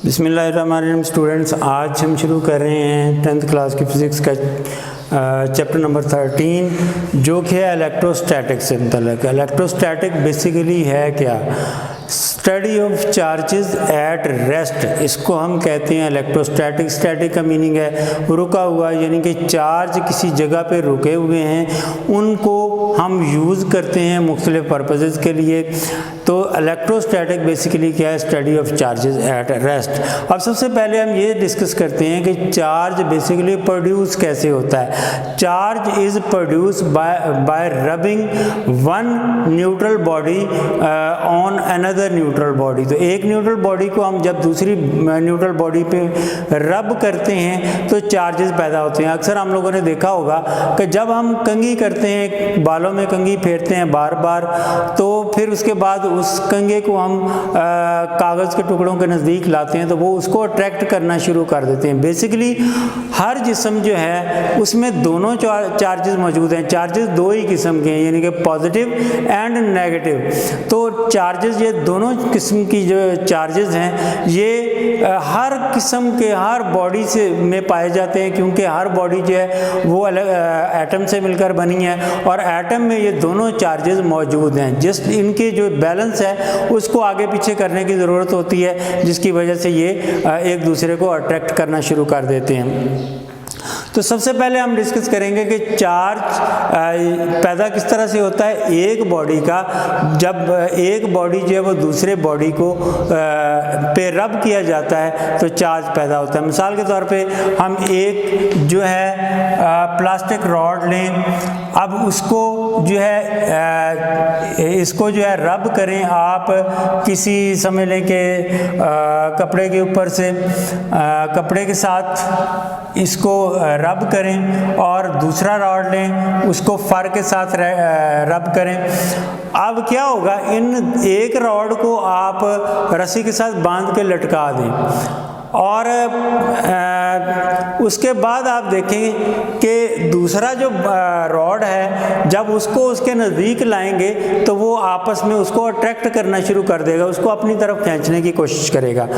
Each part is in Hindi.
बिस्मिल्लाहिर्रहमानिर्रहीम स्टूडेंट्स, आज हम शुरू कर रहे हैं 10th क्लास की फ़िज़िक्स का चैप्टर नंबर 13 जो कि है इलेक्ट्रोस्टैटिक से मुतल्लिक़। इलेक्ट्रोस्टैटिक बेसिकली है क्या? Study of charges at rest, इसको हम कहते हैं इलेक्ट्रोस्टैटिक। स्टैटिक का मीनिंग है रुका हुआ, यानी कि चार्ज किसी जगह पे रुके हुए हैं, उनको हम यूज़ करते हैं मुख्तलिफ पर्पसेस के लिए। तो इलेक्ट्रोस्टैटिक बेसिकली क्या है? Study of charges at rest. अब सबसे पहले हम ये डिस्कस करते हैं कि चार्ज बेसिकली प्रोड्यूस कैसे होता है। Charge is produce by rubbing one neutral body on another neutral body. तो एक न्यूट्रल बॉडी को हम जब दूसरी न्यूट्रल बॉडी पे रब करते हैं तो चार्जेस पैदा होते हैं। अक्सर हम लोगों ने देखा होगा कि जब हम कंघी करते हैं, बालों में कंघी फेरते हैं बार बार, तो फिर उसके बाद उस कंघे को हम कागज़ के टुकड़ों के नज़दीक लाते हैं तो वो उसको अट्रैक्ट करना शुरू कर देते हैं। बेसिकली हर जिस्म जो है उसमें दोनों चार्जेस मौजूद हैं। चार्जेस दो ही किस्म के हैं, यानी कि पॉजिटिव एंड नेगेटिव। तो चार्जेस, ये दोनों किस्म की जो चार्जेस हैं ये हर किस्म के हर बॉडी से में पाए जाते हैं, क्योंकि हर बॉडी जो है वो एटम से मिलकर बनी है और एटम में ये दोनों चार्जेस मौजूद हैं। जस्ट इनके जो बैलेंस है उसको आगे पीछे करने की ज़रूरत होती है, जिसकी वजह से ये एक दूसरे को अट्रैक्ट करना शुरू कर देते हैं। तो सबसे पहले हम डिस्कस करेंगे कि चार्ज पैदा किस तरह से होता है। एक बॉडी का, जब एक बॉडी जो है वो दूसरे बॉडी को पे रब किया जाता है तो चार्ज पैदा होता है। मिसाल के तौर पे हम एक जो है प्लास्टिक रॉड लें, अब उसको जो है इसको जो है रब करें आप किसी, समझ लें कि कपड़े के ऊपर से कपड़े के साथ इसको रब करें और दूसरा रॉड लें, उसको फर के साथ रब करें। अब क्या होगा, इन एक रॉड को आप रस्सी के साथ बांध के लटका दें और उसके बाद आप देखेंगे कि दूसरा जो रॉड है जब उसको उसके नज़दीक लाएंगे तो वो आपस में उसको अट्रैक्ट करना शुरू कर देगा, उसको अपनी तरफ खींचने की कोशिश करेगा।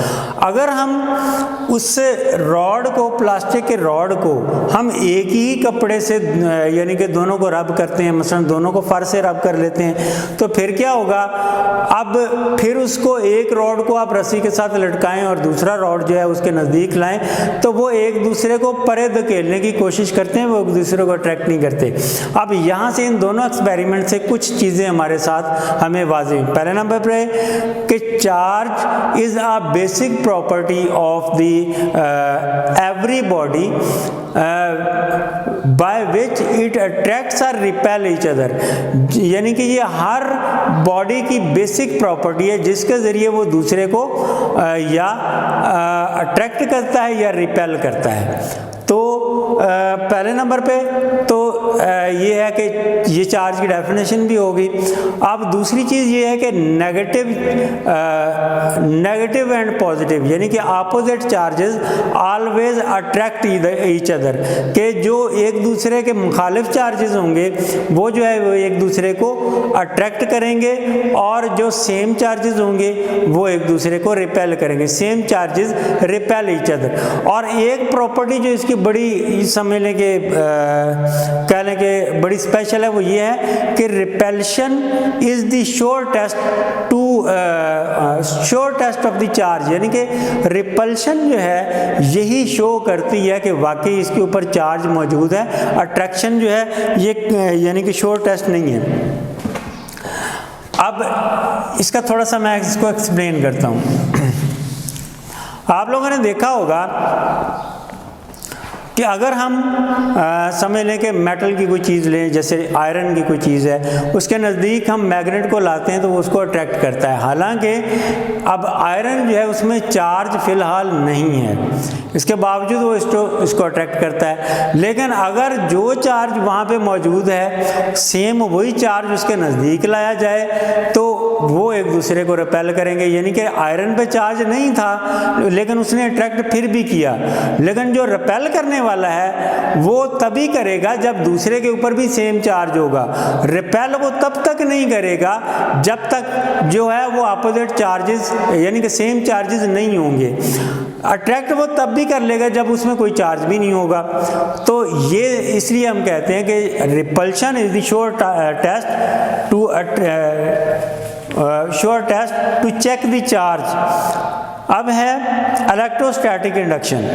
अगर हम उस रॉड को, प्लास्टिक के रॉड को हम एक ही कपड़े से यानी कि दोनों को रब करते हैं, मसलन दोनों को फर से रब कर लेते हैं, तो फिर क्या होगा, अब फिर उसको एक रॉड को आप रस्सी के साथ लटकाएं और दूसरा रॉड जो है उसके नज़दीक लाएं तो वो एक दूसरे को परे धकेलने की कोशिश करते हैं, वो एक दूसरे को अट्रैक्ट नहीं करते। अब यहाँ से इन दोनों एक्सपेरिमेंट से कुछ चीज़ें हमारे साथ हमें वाज़ेह। पहले नंबर पर है कि charge is a basic property of the every body by which it attracts और रिपेल ईच अदर, यानी कि ये हर बॉडी की बेसिक प्रॉपर्टी है जिसके ज़रिए वो दूसरे को या अट्रैक्ट करता है या रिपेल करता है। तो पहले नंबर पे तो ये है कि ये चार्ज की डेफिनेशन भी होगी। अब दूसरी चीज़ ये है कि नेगेटिव एंड पॉजिटिव, यानी कि opposite charges always attract each other, के जो एक दूसरे के मुखालिफ चार्जेस होंगे वो जो है वो एक दूसरे को अट्रैक्ट करेंगे और जो सेम चार्जेस होंगे वो एक दूसरे को रिपेल करेंगे। Same charges repel each other. और एक प्रॉपर्टी जो इसकी बड़ी समझ लें कि कह लें कि बड़ी स्पेशल है, वो ये है कि repulsion is the sure test of the charge, यानी कि रिपल्शन जो है यही शो करती है कि वाकई इसके ऊपर चार्ज मौजूद है। अट्रैक्शन जो है ये यानी कि श्योर टेस्ट नहीं है। अब इसका थोड़ा सा मैं इसको एक्सप्लेन करता हूँ। आप लोगों ने देखा होगा कि अगर हम समझ लें कि मेटल की कोई चीज़ लें, जैसे आयरन की कोई चीज़ है, उसके नज़दीक हम मैग्नेट को लाते हैं तो वो उसको अट्रैक्ट करता है। हालांकि अब आयरन जो है उसमें चार्ज फ़िलहाल नहीं है, इसके बावजूद वो इसको अट्रैक्ट करता है। लेकिन अगर जो चार्ज वहाँ पे मौजूद है सेम वही चार्ज उसके नज़दीक लाया जाए तो वो एक दूसरे को रिपेल करेंगे, यानी कि आयरन पे चार्ज नहीं था लेकिन उसने अट्रैक्ट फिर भी किया, लेकिन जो रिपेल करने वाला है वो तभी करेगा जब दूसरे के ऊपर भी सेम चार्ज होगा। रिपेल वो तब तक नहीं करेगा जब तक जो है वो अपोजिट चार्जेस यानी कि सेम चार्जेस नहीं होंगे। अट्रैक्ट वो तब भी कर लेगा जब उसमें कोई चार्ज भी नहीं होगा। तो ये इसलिए हम कहते हैं कि repulsion is the sure test to check the charge. अब है इलेक्ट्रोस्टैटिक इंडक्शन।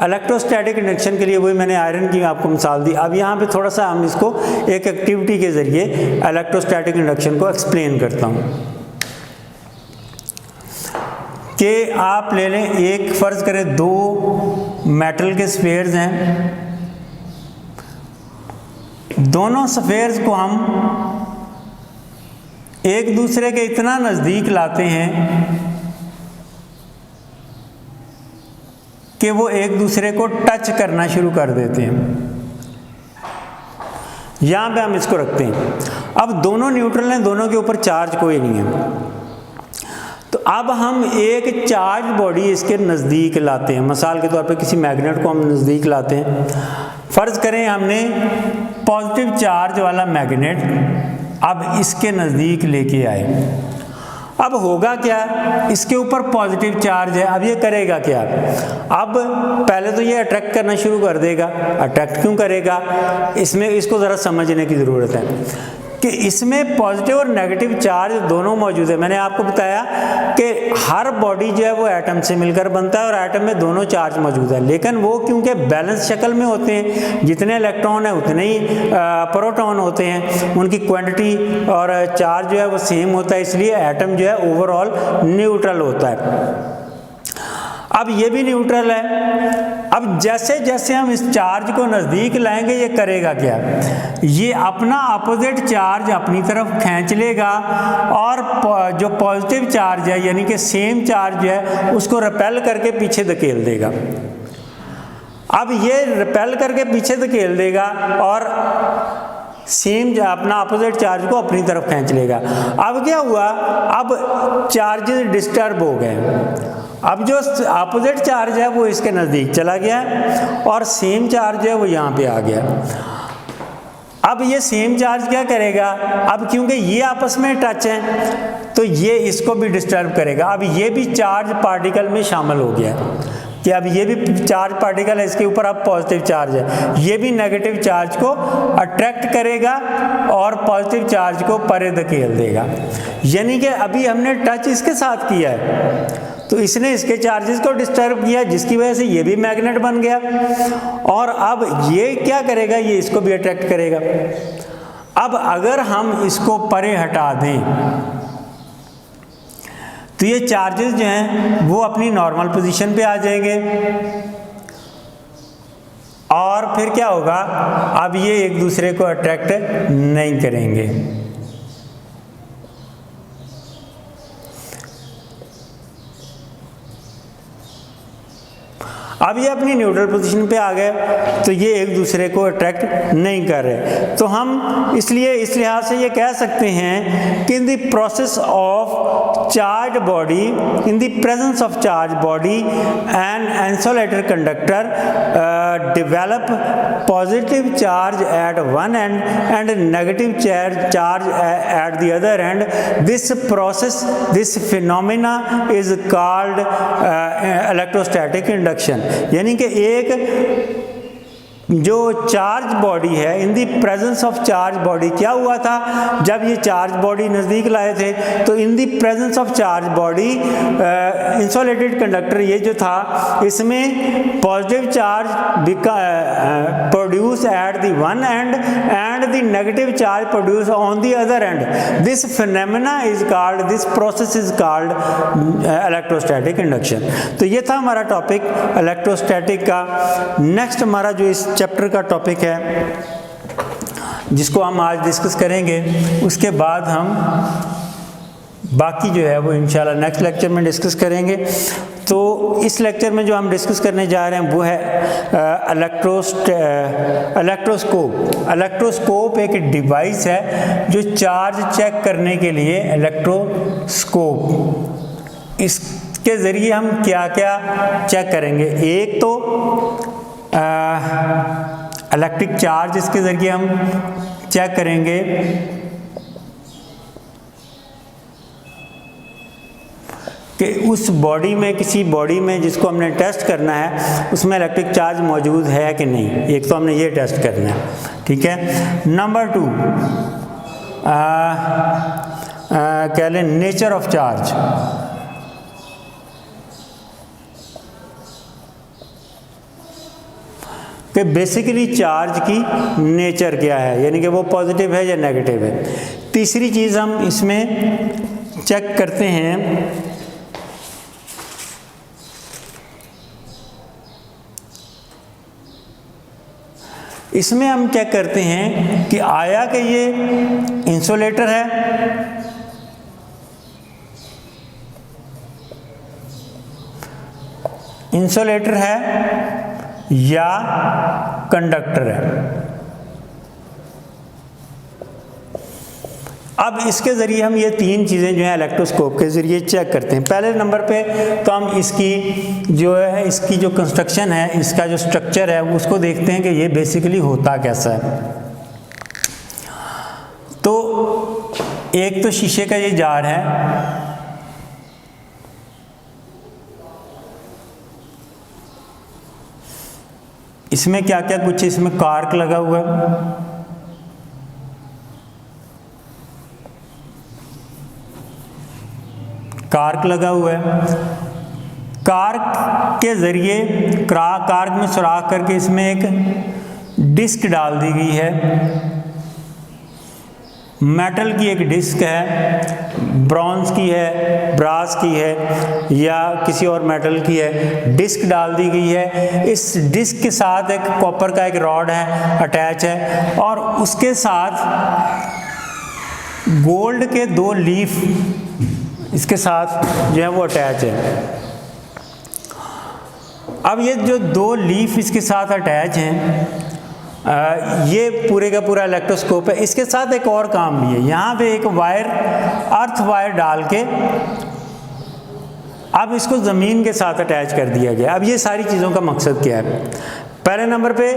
इलेक्ट्रोस्टैटिक इंडक्शन के लिए वही मैंने आयरन की आपको मिसाल दी। अब यहाँ पे थोड़ा सा हम इसको एक एक्टिविटी के ज़रिए इलेक्ट्रोस्टैटिक इंडक्शन को एक्सप्लेन करता हूँ कि आप ले लें, एक फ़र्ज़ करें दो मेटल के स्फेयर्स हैं, दोनों स्फेयर्स को हम एक दूसरे के इतना नज़दीक लाते हैं कि वो एक दूसरे को टच करना शुरू कर देते हैं। यहाँ पे हम इसको रखते हैं। अब दोनों न्यूट्रल हैं, दोनों के ऊपर चार्ज कोई नहीं है। तो अब हम एक चार्ज बॉडी इसके नज़दीक लाते हैं। मिसाल के तौर पे किसी मैग्नेट को हम नज़दीक लाते हैं। फ़र्ज़ करें हमने पॉजिटिव चार्ज वाला मैग्नेट अब इसके नज़दीक लेके आए। अब होगा क्या, इसके ऊपर पॉजिटिव चार्ज है। अब ये करेगा क्या, अब पहले तो ये अट्रैक्ट करना शुरू कर देगा। अट्रैक्ट क्यों करेगा, इसमें इसको ज़रा समझने की ज़रूरत है कि इसमें पॉजिटिव और नेगेटिव चार्ज दोनों मौजूद है। मैंने आपको बताया कि हर बॉडी जो है वो एटम से मिलकर बनता है और एटम में दोनों चार्ज मौजूद है, लेकिन वो क्योंकि बैलेंस शक्ल में होते हैं, जितने इलेक्ट्रॉन है उतने ही प्रोटॉन होते हैं, उनकी क्वांटिटी और चार्ज जो है वो सेम होता है, इसलिए एटम जो है ओवरऑल न्यूट्रल होता है। अब ये भी न्यूट्रल है। अब जैसे जैसे हम इस चार्ज को नज़दीक लाएंगे ये करेगा क्या, ये अपना अपोजिट चार्ज अपनी तरफ खींच लेगा और जो पॉजिटिव चार्ज है यानी कि सेम चार्ज है उसको रिपेल करके पीछे धकेल देगा। अब ये रिपेल करके पीछे धकेल देगा और सेम अपना अपोजिट चार्ज को अपनी तरफ खींच लेगा। अब क्या हुआ, अब चार्जेस डिस्टर्ब हो गए। अब जो अपोजिट चार्ज है वो इसके नज़दीक चला गया और सेम चार्ज है वो यहाँ पे आ गया। अब ये सेम चार्ज क्या करेगा, अब क्योंकि ये आपस में टच है तो ये इसको भी डिस्टर्ब करेगा। अब ये भी चार्ज पार्टिकल में शामिल हो गया कि अब ये भी चार्ज पार्टिकल है, इसके ऊपर अब पॉजिटिव चार्ज है, ये भी नेगेटिव चार्ज को अट्रैक्ट करेगा और पॉजिटिव चार्ज को परे धकेल देगा। यानी कि अभी हमने टच इसके साथ किया है तो इसने इसके चार्जेस को डिस्टर्ब किया, जिसकी वजह से ये भी मैग्नेट बन गया और अब ये क्या करेगा, ये इसको भी अट्रैक्ट करेगा। अब अगर हम इसको परे हटा दें तो ये चार्जेस जो हैं वो अपनी नॉर्मल पोजीशन पे आ जाएंगे और फिर क्या होगा, अब ये एक दूसरे को अट्रैक्ट नहीं करेंगे। अब ये अपनी न्यूट्रल पोजीशन पे आ गए तो ये एक दूसरे को अट्रैक्ट नहीं कर रहे। तो हम इसलिए इस लिहाज से ये कह सकते हैं कि in the process of charge body, in the presence of charge body and insulator conductor develop positive charge at one end and negative charge at the other end. This process, this phenomena is called electrostatic induction. यानी कि एक जो चार्ज बॉडी है, in the presence of charge body, क्या हुआ था जब ये चार्ज बॉडी नज़दीक लाए थे तो in the presence of charge body insulated conductor ये जो था इसमें positive charge produce at the one end and the negative charge produce on the other end. This phenomena is called, this process is called electrostatic induction. तो ये था हमारा टॉपिक इलेक्ट्रोस्टैटिक का। नेक्स्ट हमारा जो इस चैप्टर का टॉपिक है जिसको हम आज डिस्कस करेंगे, उसके बाद हम बाकी जो है वो इंशाल्लाह नेक्स्ट लेक्चर में डिस्कस करेंगे। तो इस लेक्चर में जो हम डिस्कस करने जा रहे हैं वो है इलेक्ट्रोस्कोप। इलेक्ट्रोस्कोप एक डिवाइस है जो चार्ज चेक करने के लिए, इलेक्ट्रोस्कोप, इसके ज़रिए हम क्या क्या चेक करेंगे। एक तो इलेक्ट्रिक चार्ज, इसके ज़रिए हम चेक करेंगे कि उस बॉडी में, किसी बॉडी में जिसको हमने टेस्ट करना है उसमें इलेक्ट्रिक चार्ज मौजूद है कि नहीं। एक तो हमने ये टेस्ट करना है, ठीक है। नंबर 2 कह लें नेचर ऑफ चार्ज। कि बेसिकली चार्ज की नेचर क्या है, यानी कि वो पॉजिटिव है या नेगेटिव है। तीसरी चीज़ हम इसमें चेक करते हैं इसमें हम चेक करते हैं कि आया कि ये इंसुलेटर है, इंसुलेटर है या कंडक्टर है। अब इसके ज़रिए हम ये तीन चीज़ें जो हैं इलेक्ट्रोस्कोप के ज़रिए चेक करते हैं। पहले नंबर पे तो हम इसकी जो है, इसकी जो कंस्ट्रक्शन है, इसका जो स्ट्रक्चर है उसको देखते हैं कि ये बेसिकली होता कैसा है। तो एक तो शीशे का ये जार है, इसमें क्या क्या कुछ, इसमें कार्क लगा हुआ है, कार्क लगा हुआ है। कार्क के ज़रिए कार्क में सुराख करके इसमें एक डिस्क डाल दी गई है, मेटल की एक डिस्क है, ब्रॉन्ज की है, ब्रास की है या किसी और मेटल की है, डिस्क डाल दी गई है। इस डिस्क के साथ एक कॉपर का एक रॉड है, अटैच है, और उसके साथ गोल्ड के 2 लीफ इसके साथ जो है वो अटैच है। अब ये जो 2 लीफ इसके साथ अटैच हैं, ये पूरे का पूरा इलेक्ट्रोस्कोप है। इसके साथ एक और काम भी है, यहाँ पे एक वायर, अर्थ वायर डाल के अब इसको ज़मीन के साथ अटैच कर दिया गया। अब ये सारी चीज़ों का मकसद क्या है? पहले नंबर पे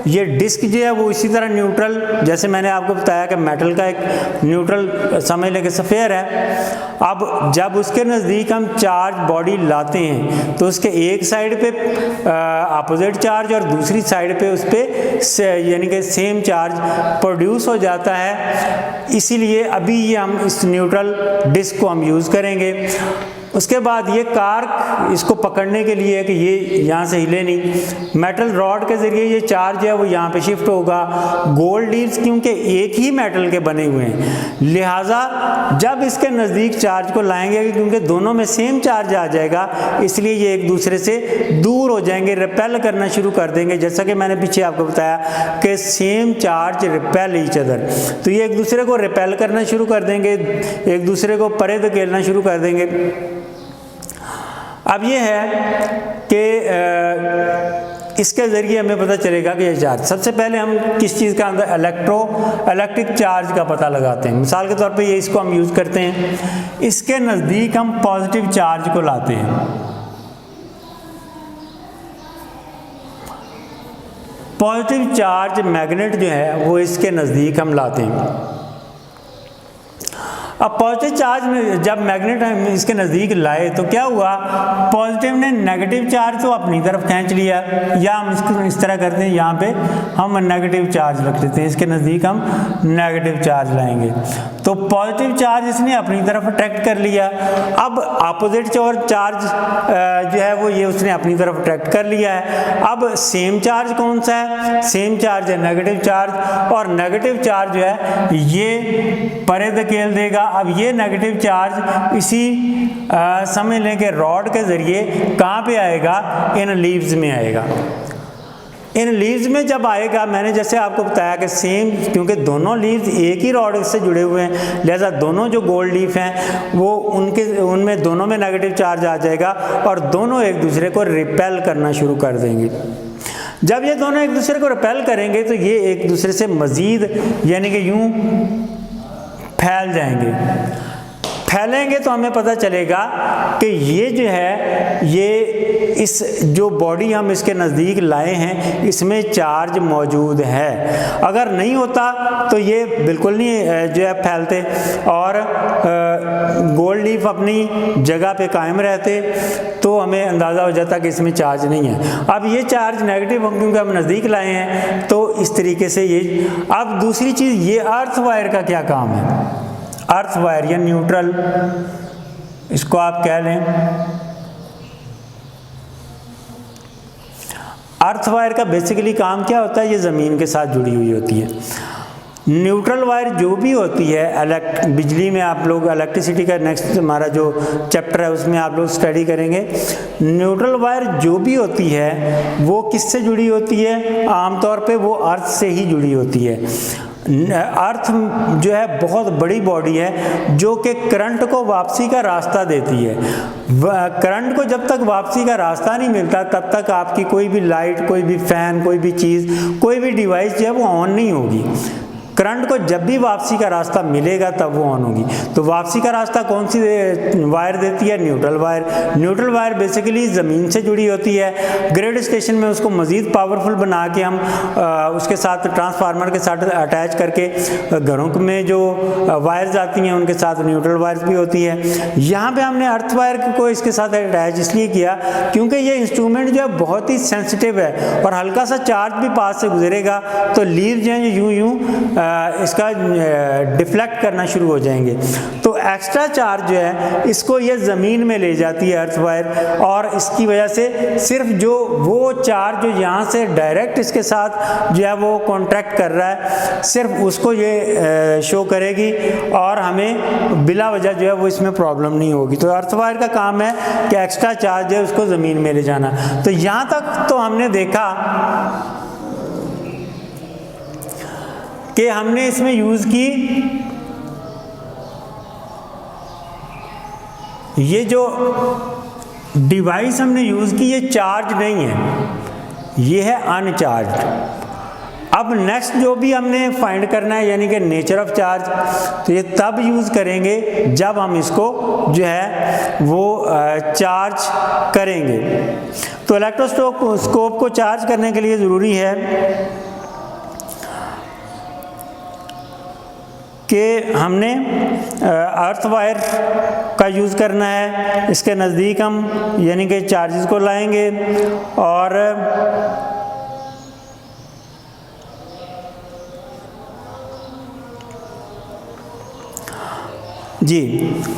ये डिस्क जो है वो इसी तरह न्यूट्रल, जैसे मैंने आपको बताया कि मेटल का एक न्यूट्रल समझ लेके सफ़ेयर है। अब जब उसके नज़दीक हम चार्ज बॉडी लाते हैं तो उसके एक साइड पे अपोजिट चार्ज और दूसरी साइड पे उस पर यानी कि सेम चार्ज प्रोड्यूस हो जाता है। इसीलिए अभी ये हम इस न्यूट्रल डिस्क को हम यूज़ करेंगे। उसके बाद ये कार्क इसको पकड़ने के लिए है कि ये यहाँ से हिले नहीं, मेटल रॉड के ज़रिए ये चार्ज है वो यहाँ पे शिफ्ट होगा। गोल्ड लीड्स क्योंकि एक ही मेटल के बने हुए हैं, लिहाजा जब इसके नज़दीक चार्ज को लाएंगे, क्योंकि दोनों में सेम चार्ज आ जाएगा, इसलिए ये एक दूसरे से दूर हो जाएंगे, रिपेल करना शुरू कर देंगे। जैसा कि मैंने पीछे आपको बताया कि same charge repel each other, तो ये एक दूसरे को रिपेल करना शुरू कर देंगे, एक दूसरे को परे धकेलना शुरू कर देंगे। अब ये है कि इसके ज़रिए हमें पता चलेगा कि ये चार्ज, सबसे पहले हम किस चीज़ का अंदर इलेक्ट्रिक चार्ज का पता लगाते हैं। मिसाल के तौर पे ये इसको हम यूज़ करते हैं, इसके नज़दीक हम पॉजिटिव चार्ज को लाते हैं। पॉजिटिव चार्ज मैग्नेट जो है वो इसके नज़दीक हम लाते हैं। अब पॉजिटिव चार्ज में जब मैग्नेट इसके नज़दीक लाए तो क्या हुआ, पॉजिटिव ने नेगेटिव चार्ज तो अपनी तरफ खींच लिया, या हम इसको इस तरह करते हैं, यहाँ पे हम नेगेटिव चार्ज रख देते हैं, इसके नज़दीक हम नेगेटिव चार्ज लाएंगे, तो पॉजिटिव चार्ज इसने अपनी तरफ अट्रैक्ट कर लिया। अब अपोजिट चार्ज जो है वो ये उसने अपनी तरफ अट्रैक्ट कर लिया है। अब सेम चार्ज कौन सा है? सेम चार्ज है नेगेटिव चार्ज, और नेगेटिव चार्ज जो है ये परे धकेल देगा। अब ये नेगेटिव चार्ज इसी समझ लें कि रॉड के ज़रिए कहाँ पे आएगा, इन लीव्स में आएगा। इन लीव्स में जब आएगा, मैंने जैसे आपको बताया कि सेम, क्योंकि दोनों लीव्स एक ही रॉड से जुड़े हुए हैं, लिहाजा दोनों जो गोल्ड लीफ हैं वो उनमें दोनों में नेगेटिव चार्ज आ जाएगा और दोनों एक दूसरे को रिपेल करना शुरू कर देंगे। जब ये दोनों एक दूसरे को रिपेल करेंगे तो ये एक दूसरे से मज़ीद यानी कि यूं फैल जाएंगे। फैलेंगे तो हमें पता चलेगा कि ये जो है, ये इस जो बॉडी हम इसके नज़दीक लाए हैं इसमें चार्ज मौजूद है। अगर नहीं होता तो ये बिल्कुल नहीं जो है फैलते और गोल्ड लीफ अपनी जगह पे कायम रहते, तो हमें अंदाज़ा हो जाता कि इसमें चार्ज नहीं है। अब ये चार्ज नेगेटिव हम क्योंकि हम नज़दीक लाए हैं तो इस तरीके से ये। अब दूसरी चीज़, ये अर्थ वायर का क्या काम है? अर्थ वायर या न्यूट्रल इसको आप कह लें। अर्थ वायर का बेसिकली काम क्या होता है? ये ज़मीन के साथ जुड़ी हुई होती है। न्यूट्रल वायर जो भी होती है बिजली में, आप लोग इलेक्ट्रिसिटी का नेक्स्ट हमारा जो चैप्टर है उसमें आप लोग स्टडी करेंगे। न्यूट्रल वायर जो भी होती है वो किससे जुड़ी होती है? आमतौर पे वो अर्थ से ही जुड़ी होती है। अर्थ जो है बहुत बड़ी बॉडी है जो कि करंट को वापसी का रास्ता देती है। करंट को जब तक वापसी का रास्ता नहीं मिलता तब तक आपकी कोई भी लाइट, कोई भी फैन, कोई भी चीज़, कोई भी डिवाइस जो है वो ऑन नहीं होगी। करंट को जब भी वापसी का रास्ता मिलेगा तब वो ऑन होगी। तो वापसी का रास्ता कौन सी वायर देती है? Neutral wire. Neutral wire basically ज़मीन से जुड़ी होती है। ग्रिड स्टेशन में उसको मज़ीद पावरफुल बना के हम उसके साथ ट्रांसफार्मर के साथ अटैच करके घरों में जो वायर्स आती हैं उनके साथ न्यूट्रल वायर्स भी होती है। यहाँ पर हमने अर्थ वायर को इसके साथ अटैच इसलिए किया क्योंकि ये इंस्ट्रूमेंट जो है बहुत ही सेंसिटिव है और हल्का सा चार्ज भी पास से गुजरेगा तो लीव जो है यूं इसका डिफ्लेक्ट करना शुरू हो जाएंगे। तो एक्स्ट्रा चार्ज जो है इसको ये ज़मीन में ले जाती है अर्थ वायर, और इसकी वजह से सिर्फ जो वो चार्ज जो यहाँ से डायरेक्ट इसके साथ जो है वो कॉन्ट्रैक्ट कर रहा है सिर्फ उसको ये शो करेगी और हमें बिला वजह जो है वो इसमें प्रॉब्लम नहीं होगी। तो अर्थ वायर का काम है कि एक्स्ट्रा चार्ज है उसको ज़मीन में ले जाना। तो यहाँ तक तो हमने देखा कि हमने इसमें यूज़ की ये जो डिवाइस हमने यूज़ की, ये चार्ज नहीं है, ये है अनचार्ज्ड। अब नेक्स्ट जो भी हमने फाइंड करना है यानी कि नेचर ऑफ चार्ज, तो ये तब यूज़ करेंगे जब हम इसको जो है वो चार्ज करेंगे। तो इलेक्ट्रोस्कोप को चार्ज करने के लिए ज़रूरी है कि हमने अर्थ वायर का यूज़ करना है। इसके नज़दीक हम यानी कि चार्जेस को लाएंगे और जी,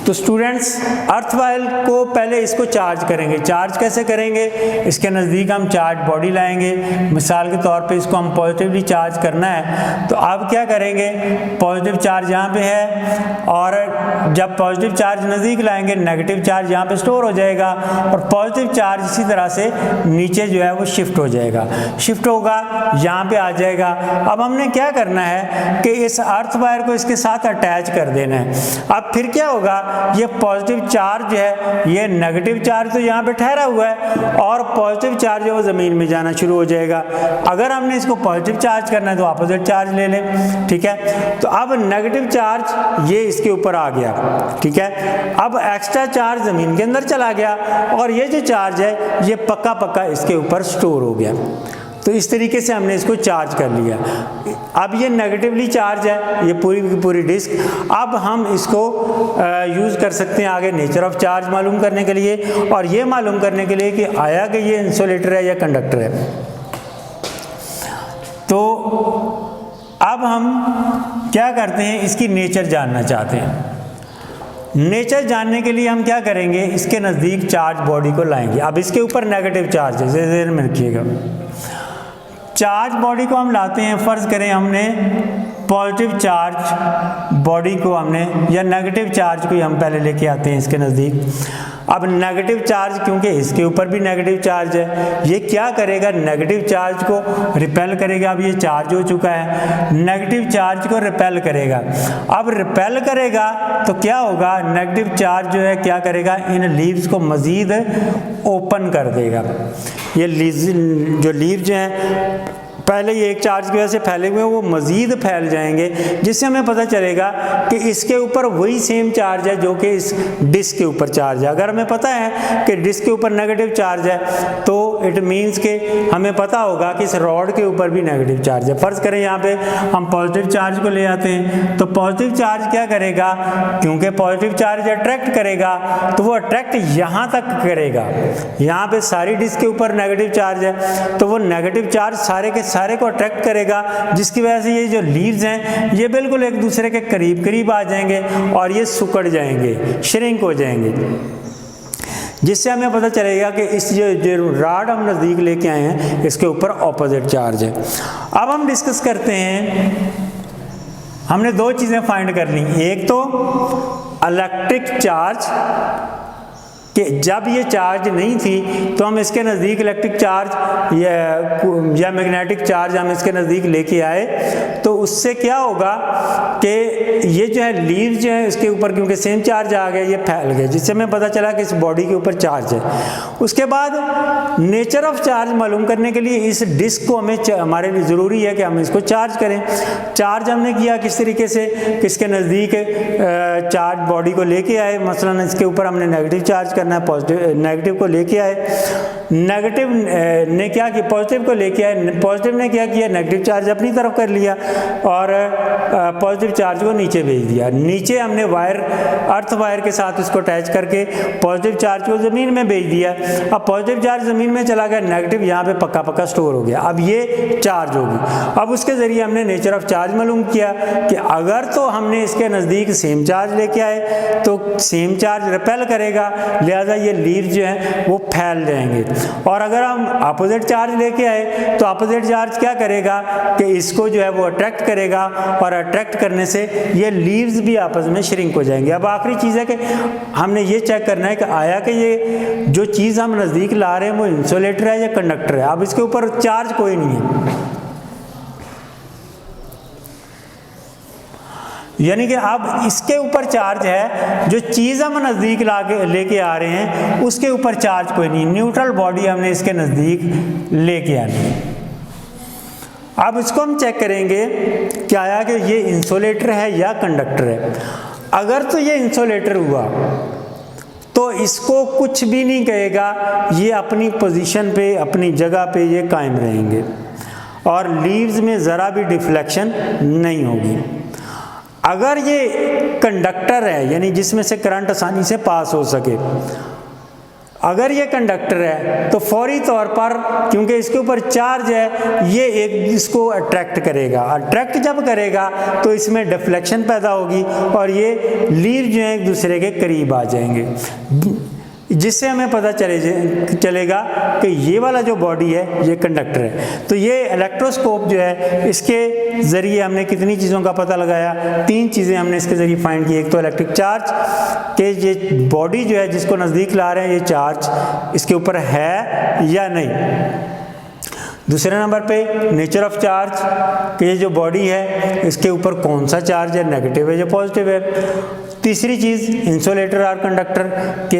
तो स्टूडेंट्स अर्थ वायर को पहले इसको चार्ज करेंगे। चार्ज कैसे करेंगे? इसके नज़दीक हम चार्ज बॉडी लाएंगे। मिसाल के तौर पे इसको हम पॉजिटिवली चार्ज करना है तो अब क्या करेंगे? पॉजिटिव चार्ज यहाँ पे है और जब पॉजिटिव चार्ज नज़दीक लाएंगे नेगेटिव चार्ज यहाँ पे स्टोर हो जाएगा और पॉजिटिव चार्ज इसी तरह से नीचे जो है वो शिफ्ट हो जाएगा, शिफ्ट होगा यहाँ पे आ जाएगा। अब हमने क्या करना है कि इस अर्थ वायर को इसके साथ अटैच कर देना है। अब फिर क्या होगा? ये पॉजिटिव चार्ज है, ये नेगेटिव चार्ज तो यहाँ पे ठहरा हुआ है और पॉजिटिव चार्ज है वो ज़मीन में जाना शुरू हो जाएगा। अगर हमने इसको पॉजिटिव चार्ज करना है तो अपोजिट चार्ज ले लें, ठीक है। तो अब नेगेटिव चार्ज ये इसके ऊपर आ गया, ठीक है। अब एक्स्ट्रा चार्ज ज़मीन के अंदर चला गया और ये जो चार्ज है ये पक्का पक्का इसके ऊपर स्टोर हो गया। तो इस तरीके से हमने इसको चार्ज कर लिया। अब ये नेगेटिवली चार्ज है ये पूरी की पूरी डिस्क। अब हम इसको यूज़ कर सकते हैं आगे नेचर ऑफ चार्ज मालूम करने के लिए और ये मालूम करने के लिए कि आया कि ये इंसुलेटर है या कंडक्टर है। तो अब हम क्या करते हैं, इसकी नेचर जानना चाहते हैं। नेचर जानने के लिए हम क्या करेंगे? इसके नज़दीक चार्ज बॉडी को लाएंगे। अब इसके ऊपर नेगेटिव चार्ज है, ज़हन में रखिएगा। चार्ज बॉडी को हम लाते हैं, फ़र्ज़ करें हमने पॉजिटिव चार्ज बॉडी को हमने या नेगेटिव चार्ज को हम पहले लेके आते हैं इसके नज़दीक। अब नेगेटिव चार्ज, क्योंकि इसके ऊपर भी नेगेटिव चार्ज है, ये क्या करेगा, नेगेटिव चार्ज को रिपेल करेगा। अब ये चार्ज हो चुका है, नेगेटिव चार्ज को रिपेल करेगा। अब रिपेल करेगा तो क्या होगा, नेगेटिव चार्ज जो है क्या करेगा, इन लीव्स को मज़ीद ओपन कर देगा। ये जो लीव जो हैं पहले ये एक चार्ज की वजह से फैले हुए हैं, वो मज़ीद फैल जाएंगे, जिससे हमें पता चलेगा कि इसके ऊपर वही सेम चार्ज है जो कि इस डिस्क के ऊपर चार्ज है। अगर हमें पता है कि डिस्क के ऊपर नेगेटिव चार्ज है तो इट मीन्स कि हमें पता होगा कि इस रॉड के ऊपर भी नेगेटिव चार्ज है। फ़र्ज़ करें यहाँ पे हम पॉजिटिव चार्ज को ले आते हैं, तो पॉजिटिव चार्ज क्या करेगा, क्योंकि पॉजिटिव चार्ज अट्रैक्ट करेगा तो वो अट्रैक्ट यहाँ तक करेगा। यहाँ पे सारी डिस्क के ऊपर नेगेटिव चार्ज है, तो वो नेगेटिव चार्ज सारे के सारे को अट्रैक्ट करेगा, जिसकी वजह से ये जो लीव्स हैं ये बिल्कुल एक दूसरे के करीब करीब आ जाएंगे और ये सिकुड़ जाएंगे, श्रिंक हो जाएंगे, जिससे हमें पता चलेगा कि इस जो रॉड हम नज़दीक लेके आए हैं इसके ऊपर ऑपोजिट चार्ज है। अब हम डिस्कस करते हैं, हमने दो चीज़ें फाइंड कर ली। एक तो इलेक्ट्रिक चार्ज, कि जब ये चार्ज नहीं थी तो हम इसके नज़दीक इलेक्ट्रिक चार्ज या मैग्नेटिक चार्ज हम इसके नज़दीक लेके आए, तो उससे क्या होगा कि ये जो है लीव जो है इसके ऊपर क्योंकि सेम चार्ज आ गया, ये फैल गए, जिससे हमें पता चला कि इस बॉडी के ऊपर चार्ज है। उसके बाद नेचर ऑफ चार्ज मालूम करने के लिए इस डिस्क को हमारे लिए ज़रूरी है कि हम इसको चार्ज करें। चार्ज हमने किया किस तरीके से, किसके नज़दीक चार्ज बॉडी को लेके आए, मसलन इसके ऊपर हमने नेगेटिव चार्ज करना है, पॉजिटिव नेगेटिव को लेके आए, नेगेटिव ने क्या किया, पॉजिटिव को लेके आए, पॉजिटिव ने क्या किया, नेगेटिव चार्ज अपनी तरफ कर लिया और पॉजिटिव चार्ज को नीचे भेज दिया। नीचे हमने वायर, अर्थ वायर के साथ उसको अटैच करके पॉजिटिव चार्ज को ज़मीन में भेज दिया। अब पॉजिटिव चार्ज ज़मीन में चला गया, नेगेटिव यहाँ पे पक्का पक्का स्टोर हो गया, अब ये चार्ज होगी। अब उसके ज़रिए हमने नेचर ऑफ चार्ज मालूम किया कि अगर तो हमने इसके नज़दीक सेम चार्ज लेके आए तो सेम चार्ज रिपेल करेगा, लिहाजा ये लीव जो है वो फैल जाएंगे, और अगर हम अपोजिट चार्ज लेके आए तो अपोजिट चार्ज क्या करेगा कि इसको जो है वो अट्रैक्ट करेगा, और अट्रैक्ट करने से ये लीव्स भी आपस में श्रिंक हो जाएंगे। अब आखिरी चीज़ है कि हमने ये चेक करना है कि आया कि ये जो चीज़ हम नज़दीक ला रहे हैं वो इंसुलेटर है या कंडक्टर है। अब इसके ऊपर चार्ज कोई नहीं है, यानी कि अब इसके ऊपर चार्ज है, जो चीज़ हम नज़दीक लेके आ रहे हैं उसके ऊपर चार्ज कोई नहीं, न्यूट्रल बॉडी हमने इसके नज़दीक लेके आनी है। अब इसको हम चेक करेंगे क्या आया कि ये इंसुलेटर है या कंडक्टर है। अगर तो ये इंसुलेटर हुआ तो इसको कुछ भी नहीं कहेगा, ये अपनी पोजीशन पे, अपनी जगह पे ये कायम रहेंगे और लीव्स में ज़रा भी डिफ्लेक्शन नहीं होगी। अगर ये कंडक्टर है, यानी जिसमें से करंट आसानी से पास हो सके, अगर ये कंडक्टर है तो फौरी तौर पर क्योंकि इसके ऊपर चार्ज है ये एक इसको अट्रैक्ट करेगा। अट्रैक्ट जब करेगा तो इसमें डिफ्लेक्शन पैदा होगी और ये लीव जो है एक दूसरे के करीब आ जाएंगे, जिससे हमें पता चलेगा कि ये वाला जो बॉडी है ये कंडक्टर है। तो ये इलेक्ट्रोस्कोप जो है इसके ज़रिए हमने कितनी चीज़ों का पता लगाया, 3 चीज़ें हमने इसके ज़रिए फाइंड की। एक तो इलेक्ट्रिक चार्ज कि ये बॉडी जो है जिसको नज़दीक ला रहे हैं ये चार्ज इसके ऊपर है या नहीं। दूसरे नंबर पे नेचर ऑफ चार्ज कि ये जो बॉडी है इसके ऊपर कौन सा चार्ज है, नेगेटिव है या पॉजिटिव है। तीसरी चीज़ इंसुलेटर और कंडक्टर कि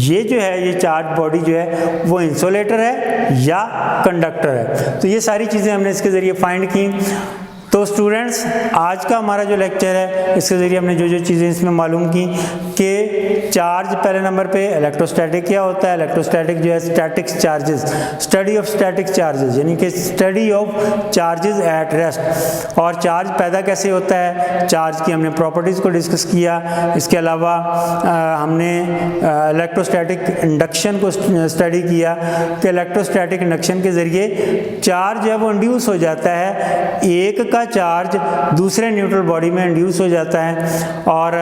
ये जो है ये चार्ज बॉडी जो है वो इंसुलेटर है या कंडक्टर है। तो ये सारी चीज़ें हमने इसके ज़रिए फाइंड की। तो स्टूडेंट्स आज का हमारा जो लेक्चर है इसके ज़रिए हमने जो चीज़ें इसमें मालूम की कि चार्ज पहले नंबर पे इलेक्ट्रोस्टैटिक क्या होता है। इलेक्ट्रोस्टैटिक जो है static charges, study of static charges यानी कि study of charges at rest. और चार्ज पैदा कैसे होता है, चार्ज की हमने प्रॉपर्टीज़ को डिस्कस किया। इसके अलावा हमने इलेक्ट्रोस्टैटिक इंडक्शन को स्टडी किया कि इलेक्ट्रोस्टैटिक इंडक्शन के ज़रिए चार्ज है वो इंड्यूस हो जाता है, एक का चार्ज दूसरे न्यूट्रल बॉडी में इंड्यूस हो जाता है। और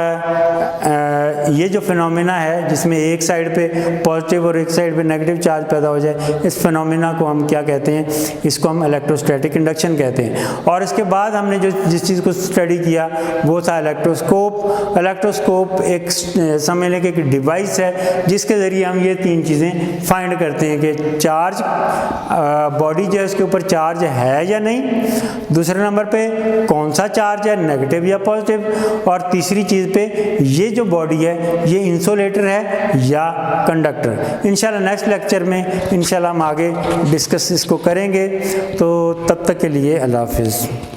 ये जो फिनोमेना है जिसमें एक साइड पे पॉजिटिव और एक साइड पे नेगेटिव चार्ज पैदा हो जाए, इस फिनोमेना को हम क्या कहते हैं, इसको हम इलेक्ट्रोस्टैटिक इंडक्शन कहते हैं। और इसके बाद हमने जिस चीज़ को स्टडी किया वो था इलेक्ट्रोस्कोप। इलेक्ट्रोस्कोप एक समझ लें कि एक डिवाइस है जिसके ज़रिए हम ये तीन चीज़ें फाइंड करते हैं कि चार्ज बॉडी जो है उसके ऊपर चार्ज है या नहीं, दूसरे नंबर पे कौन सा चार्ज है, नेगेटिव या पॉजिटिव, और तीसरी चीज़ पे ये जो बॉडी है ये इंसुलेटर है या कंडक्टर। इंशाल्लाह नेक्स्ट लेक्चर में इंशाल्लाह हम आगे डिस्कस इसको करेंगे। तो तब तक के लिए अल्लाह हाफिज़।